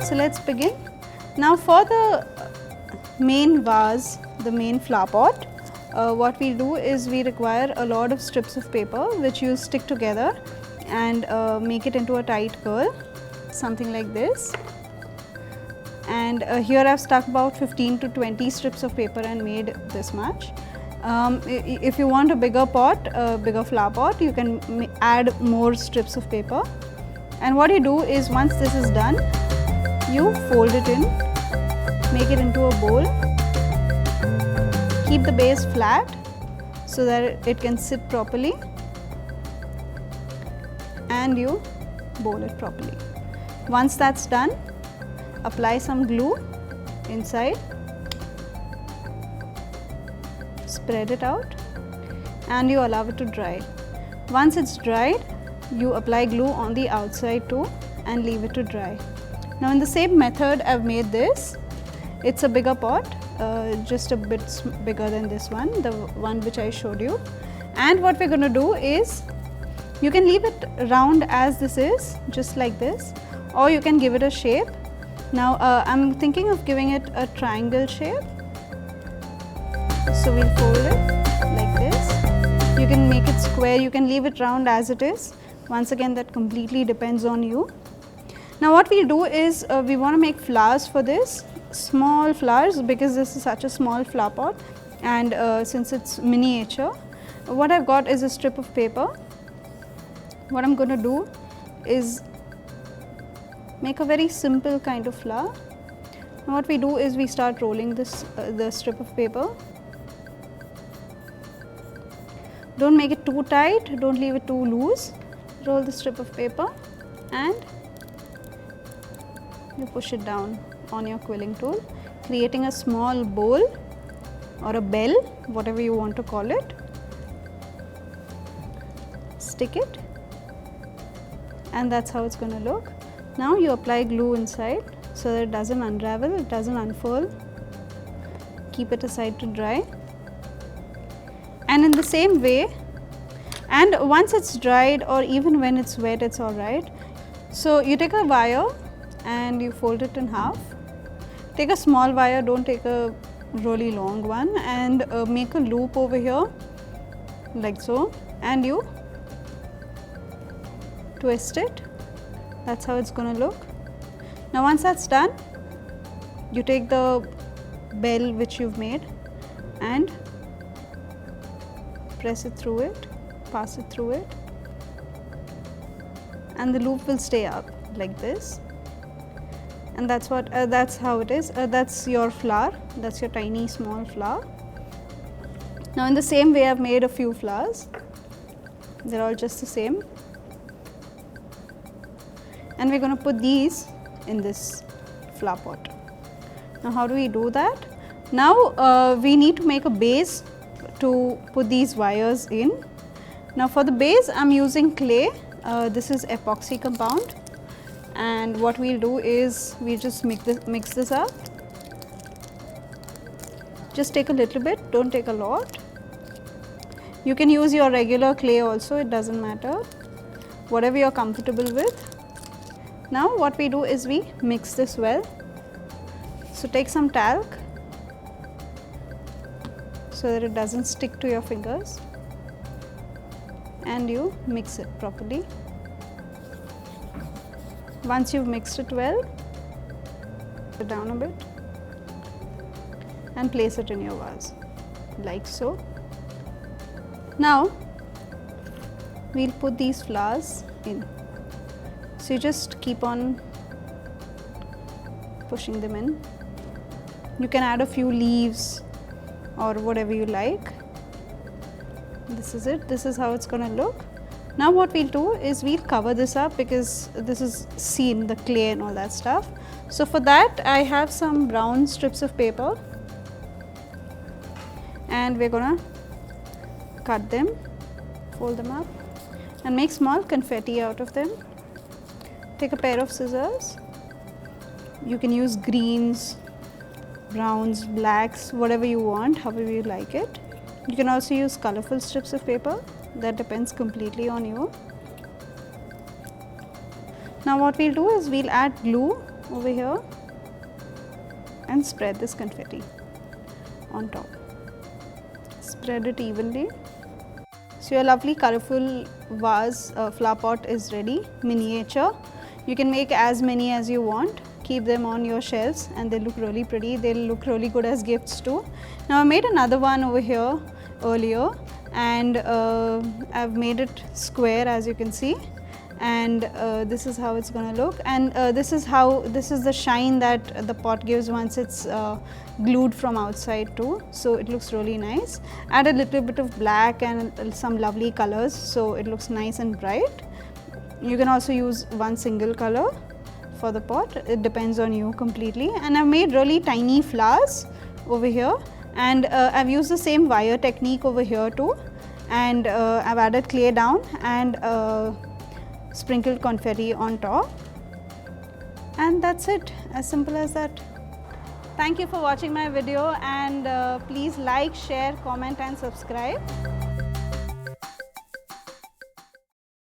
So let's begin. Now for the main vase, the main flower pot, what we do is we require a lot of strips of paper which you stick together and make it into a tight curl, something like this. And here I have stuck about 15 to 20 strips of paper and made this much. If you want a bigger pot, a bigger flower pot, you can add more strips of paper. And what you do is, once this is done, you fold it in, make it into a bowl, keep the base flat so that it can sit properly, and you bowl it properly. Once that's done, apply some glue inside, spread it out, and you allow it to dry. Once it's dried, you apply glue on the outside too and leave it to dry. Now in the same method I've made this. It's a bigger pot, just a bit bigger than this one, the one which I showed you. And what we're going to do is, you can leave it round as this is, just like this, or you can give it a shape. Now I'm thinking of giving it a triangle shape. So we'll fold it like this. You can make it square, you can leave it round as it is. Once again, that completely depends on you. Now what we'll do is, we want to make flowers for this, small flowers, because this is such a small flower pot, and since it's miniature, what I've got is a strip of paper. What I'm going to do is make a very simple kind of flower. Now what we do is, we start rolling this the strip of paper. Don't make it too tight, don't leave it too loose. Roll the strip of paper and you push it down on your quilling tool, creating a small bowl or a bell, whatever you want to call it. Stick it, and that's how it's going to look. Now you apply glue inside so that it doesn't unravel, it doesn't unfurl. Keep it aside to dry. And in the same way, and once it's dried, or even when it's wet, it's alright. So you take a wire and you fold it in half. Take a small wire, don't take a really long one, and make a loop over here like so, and you twist it. That's how it's going to look. Now once that's done, you take the bell which you've made and press it through it, pass it through it, and the loop will stay up like this. And that's what that's how it is. That's your flower, that's your tiny small flower. Now in the same way, I've made a few flowers. They're all just the same, and we're going to put these in this flower pot. Now how do we do that? Now we need to make a base to put these wires in. Now for the base, I'm using clay. This is epoxy compound, and what we'll do is, we just mix this up. Just take a little bit, don't take a lot. You can use your regular clay also, it doesn't matter, whatever you're comfortable with. Now what we do is, we mix this well. So take some talc so that it doesn't stick to your fingers, and you mix it properly. Once you've mixed it well, put it down a bit and place it in your vase like so. Now we'll put these flowers in. So you just keep on pushing them in. You can add a few leaves or whatever you like. This is it, this is how it's going to look. Now what we'll do is, we'll cover this up because this is seen, the clay and all that stuff. So for that, I have some brown strips of paper, and we're going to cut them, fold them up, and make small confetti out of them. Take a pair of scissors. You can use greens, browns, blacks, whatever you want, however you like it. You can also use colorful strips of paper, that depends completely on you. Now what we'll do is, we'll add glue over here and spread this confetti on top. Spread it evenly. So your lovely colorful vase flower pot is ready, miniature. You can make as many as you want. Keep them on your shelves and they look really pretty. They'll look really good as gifts too. Now I made another one over here earlier, and I've made it square, as you can see, and this is how it's going to look, and this is the shine that the pot gives once it's glued from outside too, so it looks really nice. Add a little bit of black and some lovely colors, so it looks nice and bright. You can also use one single color for the pot, it depends on you completely. And I've made really tiny flowers over here, and I've used the same wire technique over here too, and I've added clay down and sprinkled confetti on top, and that's it, as simple as that. Thank you for watching my video, and please like, share, comment and subscribe.